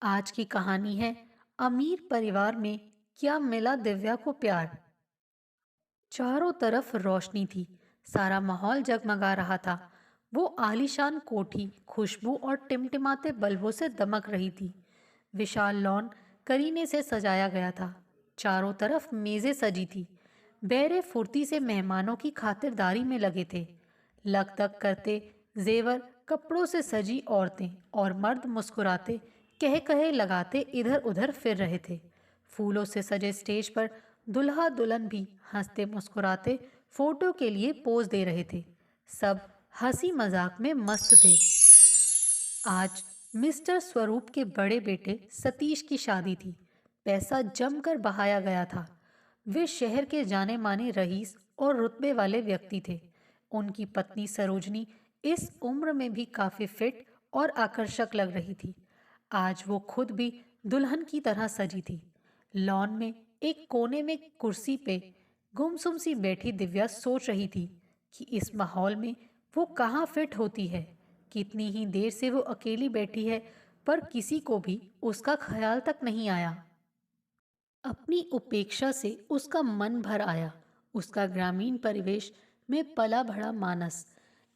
आज की कहानी है अमीर परिवार में क्या मिला दिव्या को प्यार। चारों तरफ रोशनी थी। सारा माहौल जगमगा रहा था। वो आलीशान कोठी खुशबू और टिमटिमाते बल्बों से दमक रही थी। विशाल लॉन करीने से सजाया गया था। चारों तरफ मेजें सजी थी। बैरे फुर्ती से मेहमानों की खातिरदारी में लगे थे। लक तक करते जेवर कपड़ों से सजी औरतें और मर्द मुस्कुराते कह कहे लगाते इधर उधर फिर रहे थे। फूलों से सजे स्टेज पर दुल्हा दुल्हन भी हंसते मुस्कुराते फोटो के लिए पोज दे रहे थे। सब हंसी मजाक में मस्त थे। आज मिस्टर स्वरूप के बड़े बेटे सतीश की शादी थी। पैसा जमकर बहाया गया था। वे शहर के जाने माने रईस और रुतबे वाले व्यक्ति थे। उनकी पत्नी सरोजनी इस उम्र में भी काफी फिट और आकर्षक लग रही थी। आज वो खुद भी दुल्हन की तरह सजी थी। लॉन में एक कोने में कुर्सी पे गुमसुम सी बैठी दिव्या सोच रही थी कि इस माहौल में वो कहाँ फिट होती है। कितनी ही देर से वो अकेली बैठी है, पर किसी को भी उसका ख्याल तक नहीं आया। अपनी उपेक्षा से उसका मन भर आया। उसका ग्रामीण परिवेश में पला बढ़ा मानस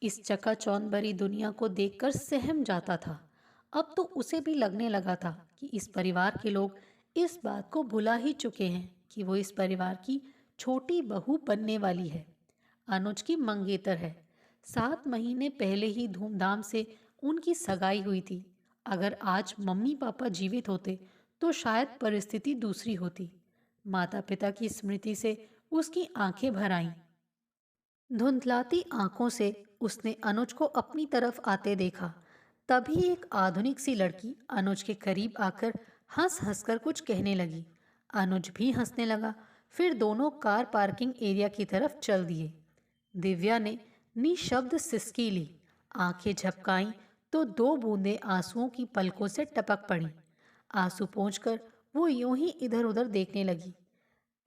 इस चकाचौंध भरी दुनिया को देखकर सहम जाता था। अब तो उसे भी लगने लगा था कि इस परिवार के लोग इस बात को भुला ही चुके हैं कि वो इस परिवार की छोटी बहू बनने वाली है। अनुज की मंगेतर है। 7 महीने पहले ही धूमधाम से उनकी सगाई हुई थी। अगर आज मम्मी पापा जीवित होते तो शायद परिस्थिति दूसरी होती। माता पिता की स्मृति से उसकी आंखें भर आईं। धुंधलाती आंखों से उसने अनुज को अपनी तरफ आते देखा। तभी एक आधुनिक सी लड़की अनुज के करीब आकर हंस हंसकर कुछ कहने लगी। अनुज भी हंसने लगा। फिर दोनों कार पार्किंग एरिया की तरफ चल दिए। दिव्या ने निशब्द सिसकी ली। आंखें झपकाईं तो 2 बूंदें आंसुओं की पलकों से टपक पड़ी। आंसू पोंछकर वो यूं ही इधर उधर देखने लगी।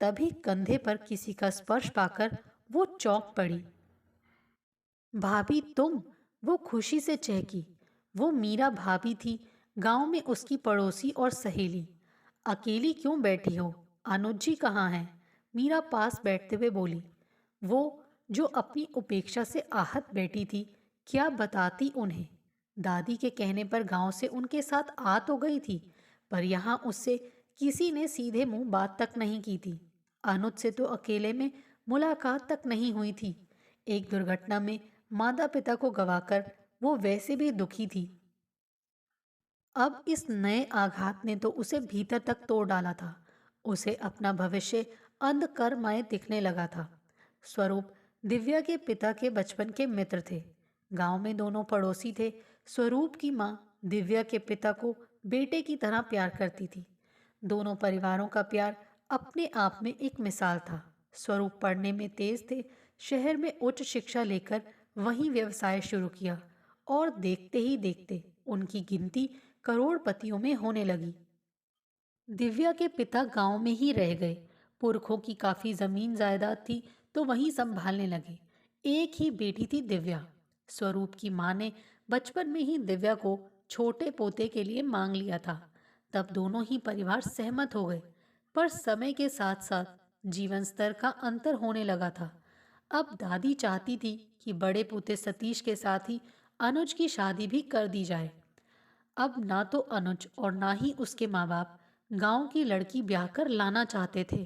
तभी कंधे पर किसी का स्पर्श पाकर वो चौंक पड़ी। भाभी तुम? वो खुशी से चहकी। वो मीरा भाभी थी, गांव में उसकी पड़ोसी और सहेली। अकेली क्यों बैठी हो? अनुज जी कहाँ हैं? मीरा पास बैठते हुए बोली। वो जो अपनी उपेक्षा से आहत बैठी थी, क्या बताती उन्हें। दादी के कहने पर गांव से उनके साथ आ तो गई थी, पर यहाँ उससे किसी ने सीधे मुंह बात तक नहीं की थी। अनुज से तो अकेले में मुलाकात तक नहीं हुई थी। एक दुर्घटना में माता पिता को गवाकर वो वैसे भी दुखी थी। अब इस नए आघात ने तो उसे भीतर तक तोड़ डाला था। उसे अपना भविष्य अंधकारमय दिखने लगा था। स्वरूप दिव्या के पिता के बचपन के मित्र थे। गांव में दोनों पड़ोसी थे। स्वरूप की माँ दिव्या के पिता को बेटे की तरह प्यार करती थी। दोनों परिवारों का प्यार अपने आप में एक मिसाल था। स्वरूप पढ़ने में तेज थे। शहर में उच्च शिक्षा लेकर वहीं व्यवसाय शुरू किया और देखते ही देखते उनकी गिनती करोड़पतियों में होने लगी। दिव्या के पिता गांव में ही रह गए। पुरखों की काफी जमीन जायदाद थी, तो वहीं संभालने लगे। एक ही बेटी थी दिव्या। स्वरूप की माँ ने बचपन में ही दिव्या को छोटे पोते के लिए मांग लिया था। तब दोनों ही परिवार सहमत हो गए, पर समय के साथ साथ जीवन स्तर का अंतर होने लगा था। अब दादी चाहती थी कि बड़े पोते सतीश के साथ ही अनुज की शादी भी कर दी जाए। अब ना तो अनुज और ना ही उसके माँ बाप गांव की लड़की ब्याह कर लाना चाहते थे,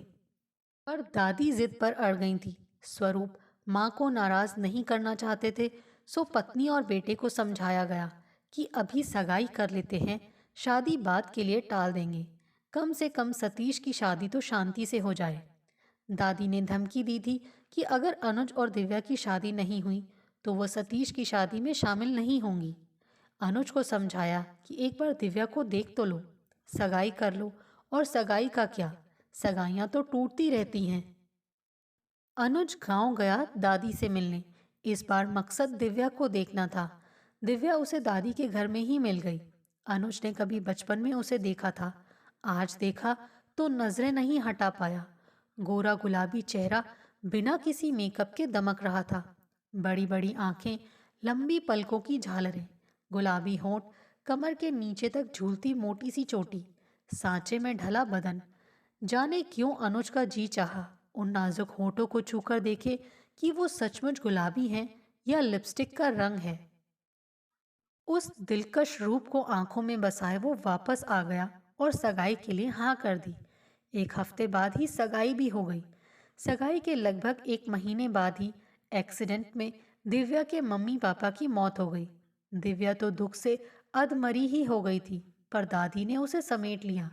पर दादी जिद पर अड़ गई थी। स्वरूप माँ को नाराज नहीं करना चाहते थे, सो पत्नी और बेटे को समझाया गया कि अभी सगाई कर लेते हैं, शादी बाद के लिए टाल देंगे। कम से कम सतीश की शादी तो शांति से हो जाए। दादी ने धमकी दी थी कि अगर अनुज और दिव्या की शादी नहीं हुई तो वो सतीश की शादी में शामिल नहीं होंगी। अनुज को समझाया कि एक बार दिव्या को देख तो लो, सगाई कर लो। और सगाई का क्या, सगाइयां तो टूटती रहती हैं। अनुज गांव गया दादी से मिलने। इस बार मकसद दिव्या को देखना था। दिव्या उसे दादी के घर में ही मिल गई। अनुज ने कभी बचपन में उसे देखा था, आज देखा तो नजरें नहीं हटा पाया। गोरा गुलाबी चेहरा बिना किसी मेकअप के दमक रहा था। बड़ी बड़ी आंखें, लंबी पलकों की झालरें, गुलाबी होंठ, कमर के नीचे तक झूलती मोटी सी चोटी, सांचे में ढला बदन। जाने क्यों अनुज का जी चाहा उन नाजुक होठों को छूकर देखे कि वो सचमुच गुलाबी हैं या लिपस्टिक का रंग है। उस दिलकश रूप को आंखों में बसाए वो वापस आ गया और सगाई के लिए हाँ कर दी। एक हफ्ते बाद ही सगाई भी हो गई। सगाई के लगभग एक महीने बाद ही एक्सीडेंट में दिव्या के मम्मी पापा की मौत हो गई। दिव्या तो दुख से अधमरी ही हो गई थी, पर दादी ने उसे समेट लिया।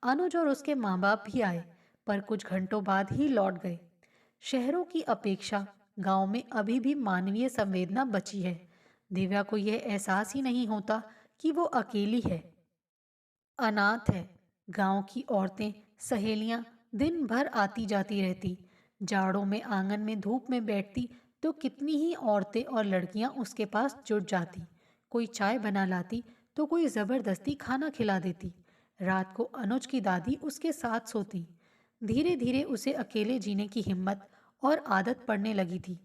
अनुज और उसके माँ बाप भी आए, पर कुछ घंटों बाद ही लौट गए। शहरों की अपेक्षा गांव में अभी भी मानवीय संवेदना बची है। दिव्या को यह एहसास ही नहीं होता कि वो अकेली है, अनाथ है। गांव की औरतें, सहेलियां दिन भर आती जाती रहती। जाड़ों में आंगन में धूप में बैठती तो कितनी ही औरतें और लड़कियां उसके पास जुट जाती। कोई चाय बना लाती तो कोई जबरदस्ती खाना खिला देती। रात को अनुज की दादी उसके साथ सोती। धीरे धीरे उसे अकेले जीने की हिम्मत और आदत पड़ने लगी थी।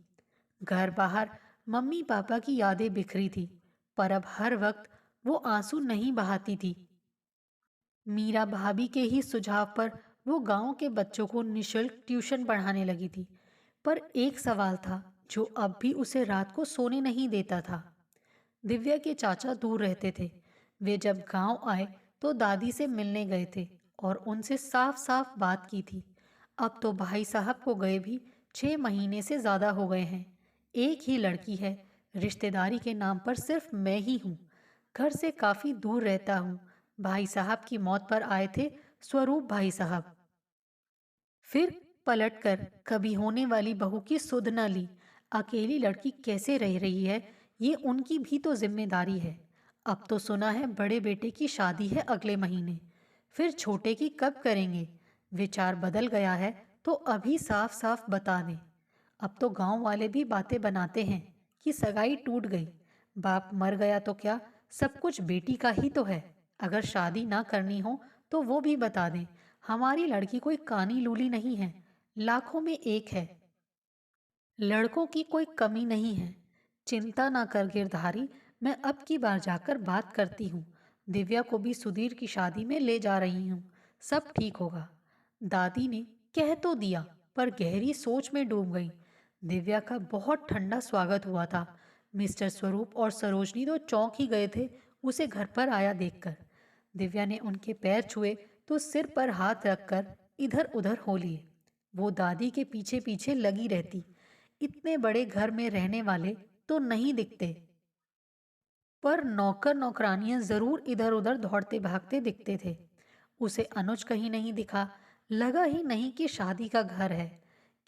घर बाहर मम्मी पापा की यादें बिखरी थी, पर अब हर वक्त वो आंसू नहीं बहाती थी। मीरा भाभी के ही सुझाव पर वो गांव के बच्चों को निशुल्क ट्यूशन पढ़ाने लगी थी। पर एक सवाल था जो अब भी उसे रात को सोने नहीं देता था। दिव्या के चाचा दूर रहते थे। वे जब गांव आए तो दादी से मिलने गए थे और उनसे साफ साफ बात की थी। अब तो भाई साहब को गए भी 6 महीने से ज्यादा हो गए हैं। एक ही लड़की है। रिश्तेदारी के नाम पर सिर्फ मैं ही हूँ। घर से काफी दूर रहता हूँ। भाई साहब की मौत पर आए थे स्वरूप भाई साहब। फिर पलटकर कभी होने वाली बहू की सुध न ली। अकेली लड़की कैसे रह रही है, ये उनकी भी तो जिम्मेदारी है। अब तो सुना है बड़े बेटे की शादी है अगले महीने। फिर छोटे की कब करेंगे? विचार बदल गया है तो अभी साफ साफ बता दें। अब तो गांव वाले भी बातें बनाते हैं कि सगाई टूट गई। बाप मर गया तो क्या, सब कुछ बेटी का ही तो है। अगर शादी ना करनी हो तो वो भी बता दें। हमारी लड़की कोई कानी लूली नहीं है, लाखों में एक है। लड़कों की कोई कमी नहीं है। चिंता ना कर गिरधारी, मैं अब की बार जाकर बात करती हूँ। दिव्या को भी सुधीर की शादी में ले जा रही हूँ। सब ठीक होगा। दादी ने कह तो दिया, पर गहरी सोच में डूब गई। दिव्या का बहुत ठंडा स्वागत हुआ था। मिस्टर स्वरूप और सरोजनी तो चौंक ही गए थे उसे घर पर आया देखकर। दिव्या ने उनके पैर छुए तो सिर पर हाथ रखकर इधर उधर हो लिए। वो दादी के पीछे पीछे लगी रहती। इतने बड़े घर में रहने वाले तो नहीं दिखते, पर नौकर नौकरानियां जरूर इधर उधर दौड़ते भागते दिखते थे। उसे अनुज कहीं नहीं दिखा। लगा ही नहीं कि शादी का घर है।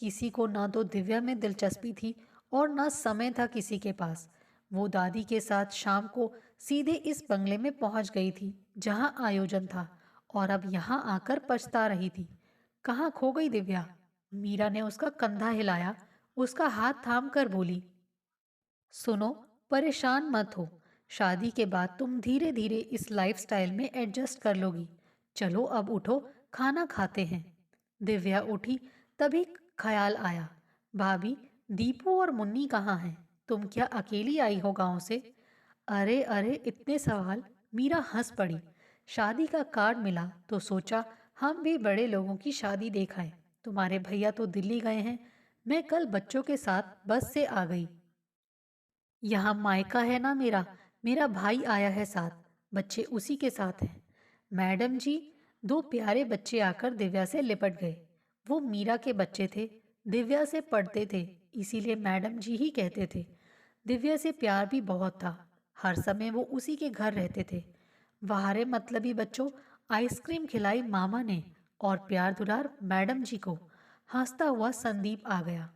किसी को ना तो दिव्या में दिलचस्पी थी और ना समय था किसी के पास। वो दादी के साथ शाम को सीधे इस बंगले में पहुंच गई थी जहां आयोजन था, और अब यहां आकर पछता रही थी। कहाँ खो गई दिव्या? मीरा ने उसका कंधा हिलाया, उसका हाथ थाम कर बोली, सुनो, परेशान मत हो। शादी के बाद तुम धीरे धीरे इस लाइफस्टाइल में एडजस्ट कर लोगी। चलो अब उठो, खाना खाते हैं। दिव्या उठी, तभी ख्याल आया, भाभी, दीपू और मुन्नी कहाँ हैं? तुम क्या अकेली आई हो गांव से? अरे अरे, इतने सवाल। मीरा हंस पड़ी। शादी का कार्ड मिला तो सोचा हम भी बड़े लोगों की शादी देखाएं। तुम्हारे भैया तो दिल्ली गए हैं। मैं कल बच्चों के साथ बस से आ गई। यहाँ मायका है ना मेरा। मेरा भाई आया है साथ। बच्चे उसी के साथ हैं। मैडम जी। दो प्यारे बच्चे आकर दिव्या से लिपट गए। वो मीरा के बच्चे थे। दिव्या से पढ़ते थे, इसीलिए मैडम जी ही कहते थे। दिव्या से प्यार भी बहुत था। हर समय वो उसी के घर रहते थे। वाहरे मतलबी बच्चों, आइसक्रीम खिलाई मामा ने और प्यार दुलार मैडम जी को। हंसता हुआ संदीप आ गया।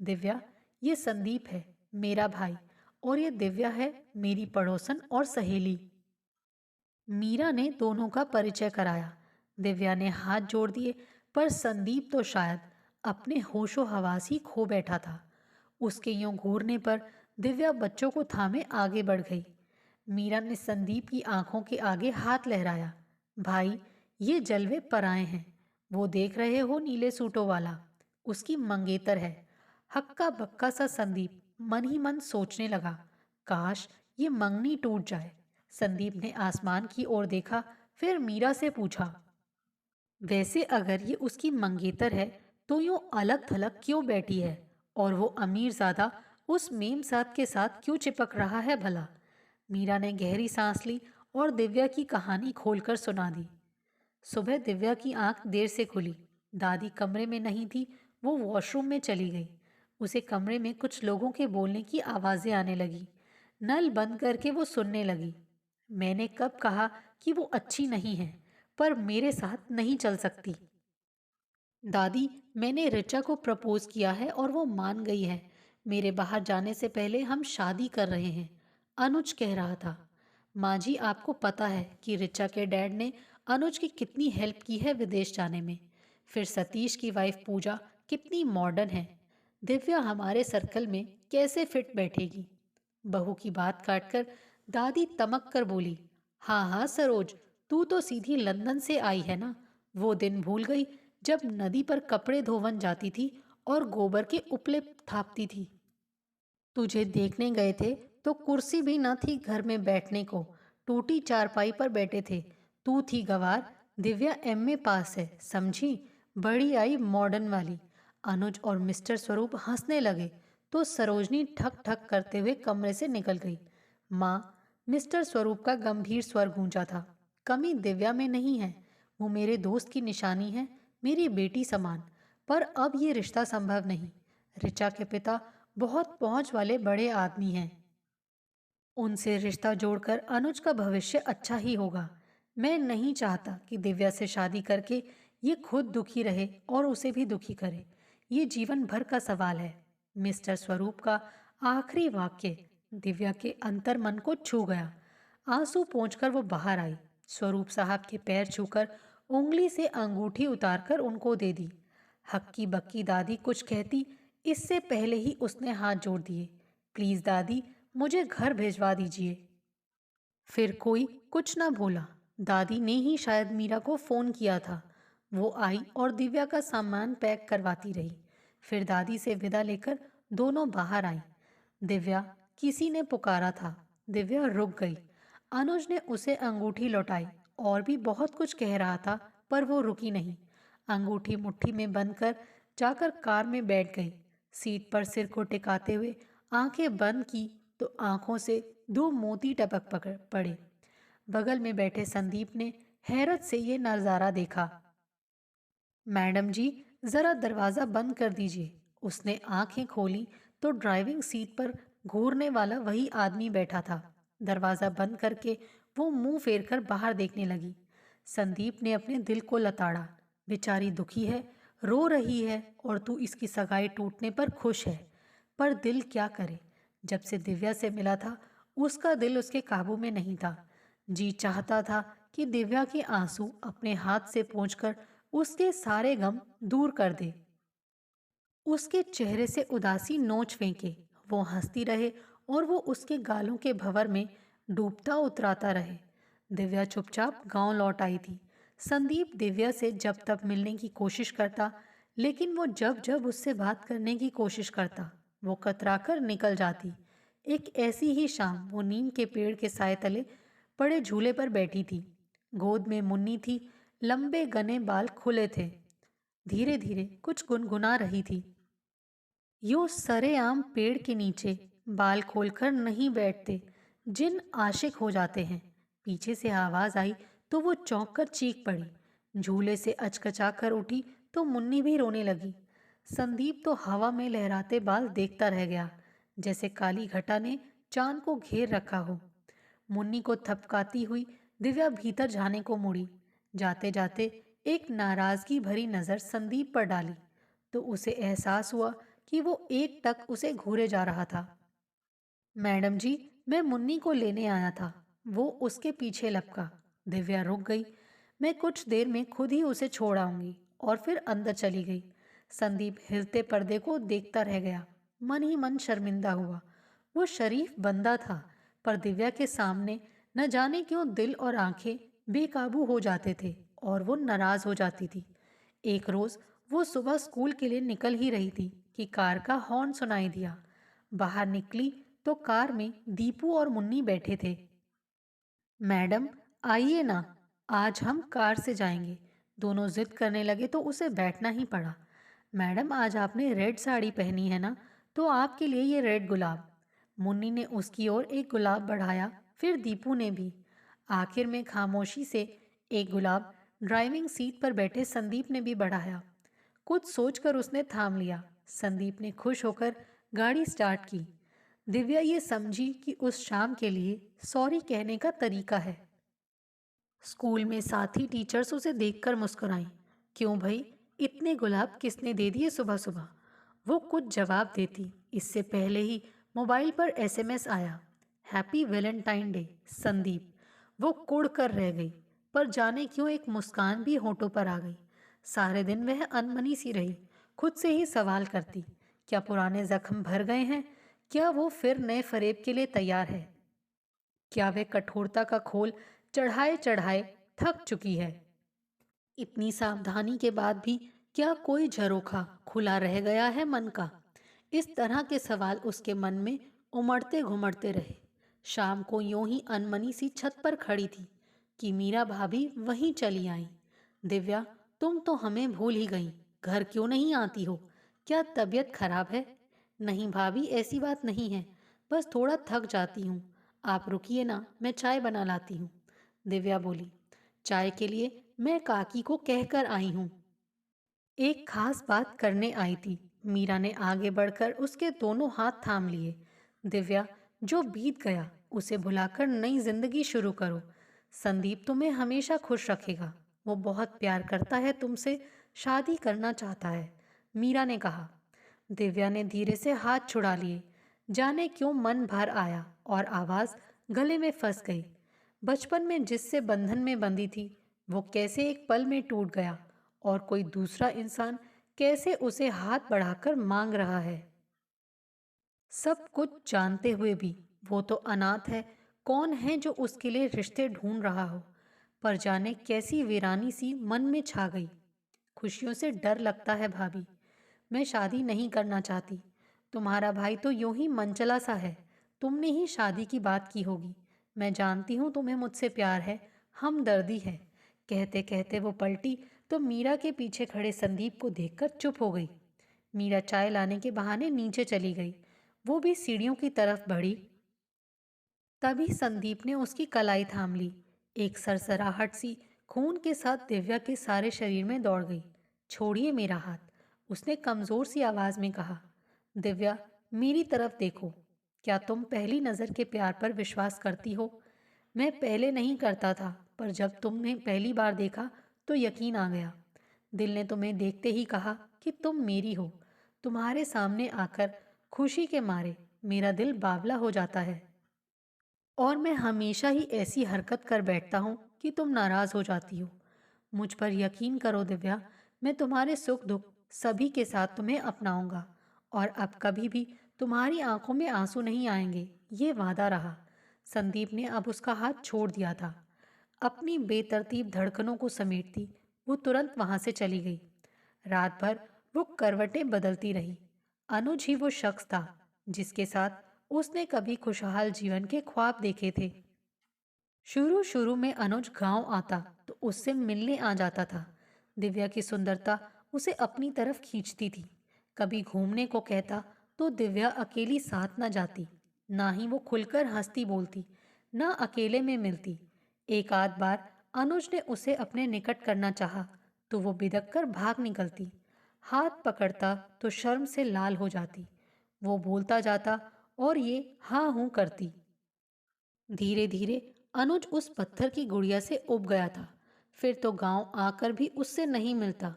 दिव्या, ये संदीप है, मेरा भाई। और ये दिव्या है, मेरी पड़ोसन और सहेली। मीरा ने दोनों का परिचय कराया। दिव्या ने हाथ जोड़ दिए, पर संदीप तो शायद अपने होशो हवास ही खो बैठा था। उसके यूं घूरने पर दिव्या बच्चों को थामे आगे बढ़ गई। मीरा ने संदीप की आंखों के आगे हाथ लहराया। भाई, ये जलवे पराए हैं। वो देख रहे हो नीले सूटों वाला, उसकी मंगेतर है। हक्का बक्का सा संदीप मन ही मन सोचने लगा, काश ये मंगनी टूट जाए। संदीप ने आसमान की ओर देखा, फिर मीरा से पूछा, वैसे अगर ये उसकी मंगेतर है तो यूं अलग थलग क्यों बैठी है? और वो अमीरजादा उस मेमसाद के साथ क्यों चिपक रहा है भला? मीरा ने गहरी सांस ली और दिव्या की कहानी खोलकर सुना दी। सुबह दिव्या की आंख देर से खुली। दादी कमरे में नहीं थी, वो वॉशरूम में चली गई। उसे कमरे में कुछ लोगों के बोलने की आवाजें आने लगी। नल बंद करके वो सुनने लगी। मैंने कब कहा कि वो अच्छी नहीं है, पर मेरे साथ नहीं चल सकती। दादी, मैंने ऋचा को प्रपोज किया है और वो मान गई है। मेरे बाहर जाने से पहले हम शादी कर रहे हैं, अनुज कह रहा था। माँ जी, आपको पता है कि ऋचा के डैड ने अनुज की कितनी हेल्प की है विदेश जाने में। फिर सतीश की वाइफ पूजा कितनी मॉडर्न है। दिव्या हमारे सर्कल में कैसे फिट बैठेगी? बहू की बात काटकर दादी तमक कर बोली, हाँ हाँ सरोज, तू तो सीधी लंदन से आई है ना। वो दिन भूल गई जब नदी पर कपड़े धोवन जाती थी और गोबर के उपले थापती थी। तुझे देखने गए थे तो कुर्सी भी न थी घर में बैठने को, टूटी चारपाई पर बैठे थे। तू थी गवार। दिव्या एमए पास है, समझी? बड़ी आई मॉडर्न वाली। अनुज और मिस्टर स्वरूप हंसने लगे तो सरोजनी ठक ठक करते हुए कमरे से निकल गई। माँ, मिस्टर स्वरूप का गंभीर स्वर गूंजा था, कमी दिव्या में नहीं है। वो मेरे दोस्त की निशानी है, मेरी बेटी समान। पर अब ये रिश्ता संभव नहीं। ऋचा के पिता बहुत पहुंच वाले बड़े आदमी हैं। उनसे रिश्ता जोड़कर अनुज का भविष्य अच्छा ही होगा। मैं नहीं चाहता कि दिव्या से शादी करके ये खुद दुखी रहे और उसे भी दुखी करे। ये जीवन भर का सवाल है। मिस्टर स्वरूप का आखिरी वाक्य दिव्या के अंतर मन को छू गया। आंसू पोंछकर वो बाहर आई। स्वरूप साहब के पैर छूकर उंगली से अंगूठी उतारकर उनको दे दी। हक्की बक्की दादी कुछ कहती, इससे पहले ही उसने हाथ जोड़ दिए। प्लीज दादी, मुझे घर भिजवा दीजिए। फिर कोई कुछ ना बोला। दादी ने ही शायद मीरा को फोन किया था। वो आई और दिव्या का सामान पैक करवाती रही। फिर दादी से विदा लेकर दोनों बाहर आई। दिव्या, किसी ने पुकारा था। दिव्या रुक गई। अनुज ने उसे अंगूठी लौटाई और भी बहुत कुछ कह रहा था, पर वो रुकी नहीं। अंगूठी मुट्ठी में बंद कर जाकर कार में बैठ गई। सीट पर सिर को टिकाते हुए आंखें बंद की तो आंखों से दो मोती टपक पकड़ पड़े। बगल में बैठे संदीप ने हैरत से ये नजारा देखा। मैडम जी, जरा दरवाजा बंद कर दीजिए। उसने आंखें खोली तो ड्राइविंग सीट पर घूरने वाला वही आदमी बैठा था। दरवाजा बंद करके वो मुंह फेरकर बाहर देखने लगी। संदीप ने अपने दिल को लताड़ा। बेचारी दुखी है, रो रही है और तू इसकी सगाई टूटने पर खुश है। पर दिल क्या करे? जब से दिव्या से मिला था, उसका दिल उसके काबू में नहीं था। जी चाहता था कि दिव्या के आंसू अपने हाथ से पोंछकर उसके सारे गम दूर कर दे, उसके चेहरे से उदासी नोच फेंके। वो हंसती रहे और वो उसके गालों के भंवर में डूबता उतराता रहे। दिव्या चुपचाप गांव लौट आई थी। संदीप दिव्या से जब तब मिलने की कोशिश करता, लेकिन वो जब जब उससे बात करने की कोशिश करता, वो कतराकर निकल जाती। एक ऐसी ही शाम वो नीम के पेड़ के साय तले पड़े झूले पर बैठी थी। गोद में मुन्नी थी, लंबे घने बाल खुले थे। धीरे धीरे कुछ गुनगुना रही थी। यूं सरेआम पेड़ के नीचे बाल खोलकर नहीं बैठते जिन आशिक हो जाते हैं। पीछे से आवाज आई तो वो चौंक कर चीख पड़ी। झूले से अचकचा कर उठी तो मुन्नी भी रोने लगी। संदीप तो हवा में लहराते बाल देखता रह गया, जैसे काली घटा ने चांद को घेर रखा हो। मुन्नी को थपकाती हुई दिव्या भीतर जाने को मुड़ी। जाते जाते एक नाराजगी भरी नजर संदीप पर डाली तो उसे एहसास हुआ कि वो एक टक उसे घूरे जा रहा था। मैडम जी, मैं मुन्नी को लेने आया था। वो उसके पीछे लपका। दिव्या रुक गई। मैं कुछ देर में खुद ही उसे छोड़ आऊंगी, और फिर अंदर चली गई। संदीप हिलते पर्दे को देखता रह गया। मन ही मन शर्मिंदा हुआ। वो शरीफ बंदा था, पर दिव्या के सामने न जाने क्यों दिल और आंखें बेकाबू हो जाते थे और वो नाराज हो जाती थी। एक रोज वो सुबह स्कूल के लिए निकल ही रही थी कि कार का हॉर्न सुनाई दिया। बाहर निकली तो कार में दीपू और मुन्नी बैठे थे। मैडम, आइए ना, आज हम कार से जाएंगे। दोनों जिद करने लगे तो उसे बैठना ही पड़ा। मैडम, आज आपने रेड साड़ी पहनी है ना, तो आपके लिए ये रेड गुलाब। मुन्नी ने उसकी ओर एक गुलाब बढ़ाया, फिर दीपू ने भी। आखिर में खामोशी से एक गुलाब ड्राइविंग सीट पर बैठे संदीप ने भी बढ़ाया। कुछ सोचकर उसने थाम लिया। संदीप ने खुश होकर गाड़ी स्टार्ट की। दिव्या ये समझी कि उस शाम के लिए सॉरी कहने का तरीका है। स्कूल में साथी टीचर्स उसे देखकर मुस्कुराईं। क्यों भाई, इतने गुलाब किसने दे दिए सुबह सुबह? वो कुछ जवाब देती, इससे पहले ही मोबाइल पर एसएमएस आया। Happy Valentine day Sandeep. वो कुड़ कर रह गई, पर जाने क्यों एक मुस्कान भी होठों पर आ गई। सारे दिन वह अनमनी सी रही, खुद से ही सवाल करती, क्या पुराने जख्म भर गए हैं? क्या वो फिर नए फरेब के लिए तैयार है? क्या वह कठोरता का खोल चढ़ाए चढ़ाए थक चुकी है? इतनी सावधानी के बाद भी क्या कोई झरोखा खुला रह गया है मन का? इस तरह के सवाल उसके मन में उमड़ते घुमड़ते रहे। शाम को यूं ही अनमनी सी छत पर खड़ी थी कि मीरा भाभी वहीं चली आई। दिव्या, तुम तो हमें भूल ही गई। घर क्यों नहीं आती हो? क्या तबीयत खराब है? नहीं भाभी, ऐसी बात नहीं है, बस थोड़ा थक जाती हूँ। आप रुकिए ना, मैं चाय बना लाती हूँ। दिव्या बोली, चाय के लिए मैं काकी को कहकर आई हूँ। एक खास बात करने आई थी। मीरा ने आगे बढ़कर उसके दोनों हाथ थाम लिए। दिव्या, जो बीत गया उसे भुलाकर नई जिंदगी शुरू करो। संदीप तुम्हें हमेशा खुश रखेगा। वो बहुत प्यार करता है तुमसे, शादी करना चाहता है। मीरा ने कहा। दिव्या ने धीरे से हाथ छुड़ा लिए। जाने क्यों मन भर आया और आवाज गले में फंस गई। बचपन में जिससे बंधन में बंधी थी, वो कैसे एक पल में टूट गया और कोई दूसरा इंसान कैसे उसे हाथ बढ़ाकर मांग रहा है। सब कुछ जानते हुए भी वो तो अनाथ है। कौन है जो उसके लिए रिश्ते ढूंढ रहा हो? पर जाने कैसी वीरानी सी मन में छा गई। खुशियों से डर लगता है भाभी। मैं शादी नहीं करना चाहती। तुम्हारा भाई तो यूं ही मनचला सा है। तुमने ही शादी की बात की होगी। मैं जानती हूँ तुम्हें मुझसे प्यार है, हमदर्दी है। कहते कहते वो पलटी तो मीरा के पीछे खड़े संदीप को देखकर चुप हो गई। मीरा चाय लाने के बहाने नीचे चली गई। वो भी सीढ़ियों की तरफ बढ़ी। तभी संदीप ने उसकी कलाई थाम ली। एक सरसराहट सी खून के साथ दिव्या के सारे शरीर में दौड़ गई। छोड़िए मेरा हाथ, उसने कमजोर सी आवाज में कहा। दिव्या, मेरी तरफ देखो। क्या तुम पहली नजर के प्यार पर विश्वास करती हो? मैं पहले नहीं करता था, पर जब तुमने पहली बार देखा तो यकीन आ गया। दिल ने तुम्हें देखते ही कहा कि तुम मेरी हो। तुम्हारे सामने आकर खुशी के मारे मेरा दिल बावला हो जाता है। और मैं हमेशा ही ऐसी हरकत कर बैठता हूँ कि तुम नाराज हो जाती हो। मुझ पर यकीन करो दिव्या, मैं तुम्हारे सुख दुख सभी के साथ तुम्हें अपनाऊंगा। और अब कभी भी तुम्हारी आंखों में आंसू नहीं आएंगे, ये वादा रहा। संदीप ने अब उसका हाथ छोड़ दिया था। अपनी बेतरतीब धड़कनों को समेटती वो तुरंत वहां से चली गई। रात भर वो करवटें बदलती रही। अनुज ही वो शख्स था जिसके साथ उसने कभी खुशहाल जीवन के ख्वाब देखे थे। शुरू शुरू में अनुज गांव आता तो उससे मिलने आ जाता था। दिव्या की सुंदरता उसे अपनी तरफ खींचती थी। कभी घूमने को कहता तो दिव्या अकेली साथ न जाती। ना ही वो खुलकर हंसती बोलती, ना अकेले में मिलती। एक आध बार अनुज ने उसे अपने निकट करना चाहा तो वो बिदक कर भाग निकलती। हाथ पकड़ता तो शर्म से लाल हो जाती। वो बोलता जाता और ये हाँ हूं करती। धीरे धीरे अनुज उस पत्थर की गुड़िया से उब गया था। फिर तो गांव आकर भी उससे नहीं मिलता।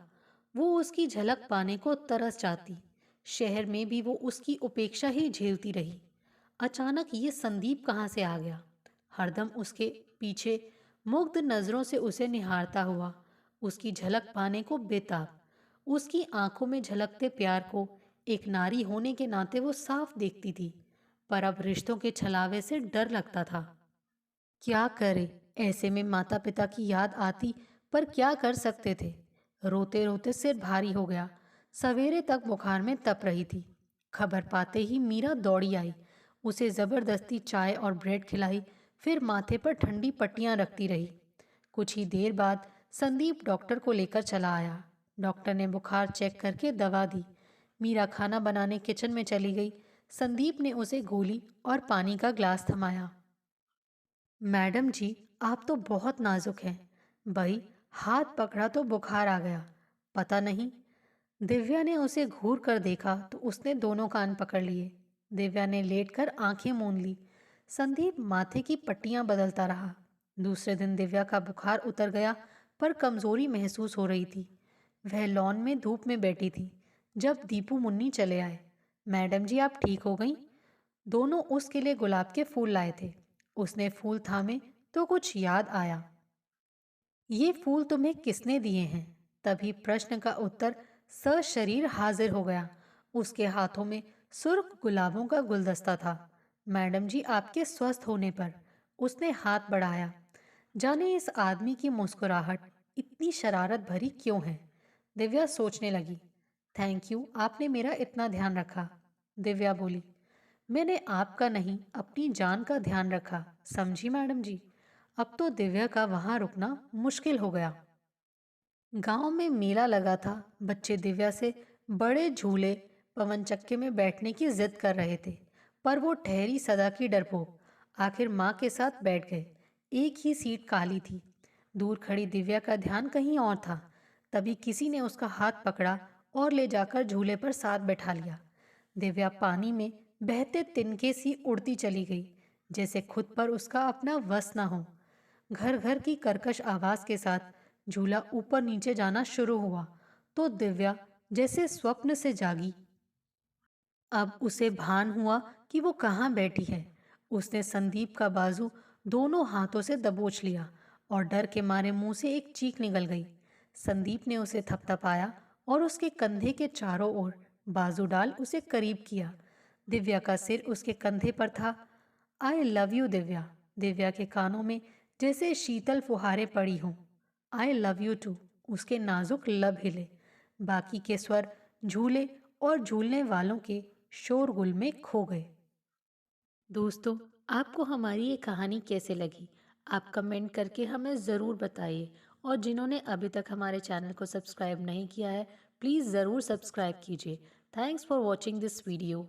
वो उसकी झलक पाने को तरस जाती। शहर में भी वो उसकी उपेक्षा ही झेलती रही। अचानक ये संदीप कहाँ से आ गया? हरदम उसके पीछे मुग्ध नजरों से उसे निहारता हुआ, उसकी झलक पाने को बेताब। उसकी आंखों में झलकते प्यार को एक नारी होने के नाते वो साफ देखती थी। पर अब रिश्तों के छलावे से डर लगता था। क्या करे? ऐसे में माता पिता की याद आती, पर क्या कर सकते थे? रोते रोते सिर भारी हो गया। सवेरे तक बुखार में तप रही थी। खबर पाते ही मीरा दौड़ी आई। उसे जबरदस्ती चाय और ब्रेड खिलाई फिर माथे पर ठंडी पट्टियां रखती रही। कुछ ही देर बाद संदीप डॉक्टर को लेकर चला आया। डॉक्टर ने बुखार चेक करके दवा दी। मीरा खाना बनाने किचन में चली गई। संदीप ने उसे गोली और पानी का ग्लास थमाया। मैडम जी, आप तो बहुत नाजुक हैं। भाई, हाथ पकड़ा तो बुखार आ गया। पता नहीं। दिव्या ने उसे घूर कर देखा तो उसने दोनों कान पकड़ लिए। दिव्या ने लेटकर आंखें मूंद ली। संदीप माथे की पट्टियां बदलता रहा। दूसरे दिन दिव्या का बुखार उतर गया, पर कमजोरी महसूस हो रही थी। वह लॉन में धूप में बैठी थी जब दीपू मुन्नी चले आए। मैडम जी, आप ठीक हो गई? दोनों उसके लिए गुलाब के फूल लाए थे। उसने फूल थामे तो कुछ याद आया। ये फूल तुम्हें किसने दिए हैं? तभी प्रश्न का उत्तर सशरीर हाजिर हो गया। उसके हाथों में सुर्ख गुलाबों का गुलदस्ता था। मैडम जी, आपके स्वस्थ होने पर। उसने हाथ बढ़ाया। जाने इस आदमी की मुस्कुराहट इतनी शरारत भरी क्यों है? दिव्या सोचने लगी। थैंक यू, आपने मेरा इतना ध्यान रखा। दिव्या बोली। मैंने आपका नहीं, अपनी जान का ध्यान रखा, समझी मैडम जी? अब तो दिव्या का वहां रुकना मुश्किल हो गया। गांव में मेला लगा था। बच्चे दिव्या से बड़े झूले पवन चक्के में बैठने की जिद कर रहे थे, पर वो ठहरी सदा की डरपोक। आखिर माँ के साथ बैठ गए। एक ही सीट खाली थी। दूर खड़ी दिव्या का ध्यान कहीं और था। तभी किसी ने उसका हाथ पकड़ा और ले जाकर झूले पर साथ बैठा लिया। दिव्या पानी में बहते तिनके सी उड़ती चली गई, जैसे खुद पर उसका अपना वश न हो। घर घर की कर्कश आवाज के साथ झूला ऊपर नीचे जाना शुरू हुआ तो दिव्या जैसे स्वप्न से जागी। अब उसे भान हुआ कि वो कहाँ बैठी है। उसने संदीप का बाजू दोनों हाथों से दबोच लिया और डर के मारे मुंह से एक चीख निकल गई। संदीप ने उसे थपथपाया और उसके कंधे के चारों ओर बाजू डाल उसे करीब किया। दिव्या का सिर उसके कंधे पर था। I love you Divya. Divya के कानों में जैसे शीतल फुहारें पड़ी हों। I love you too. उसके नाजुक लब हिले। बाकी के स्वर झूले और झूलने वालों के शोरगुल में खो गए। दोस्तों, आपको हमारी ये कहानी कैसे लगी? आप कमेंट करके हमें ज़रूर बताइए। और जिन्होंने अभी तक हमारे चैनल को सब्सक्राइब नहीं किया है, प्लीज़ ज़रूर सब्सक्राइब कीजिए। Thanks for watching this video.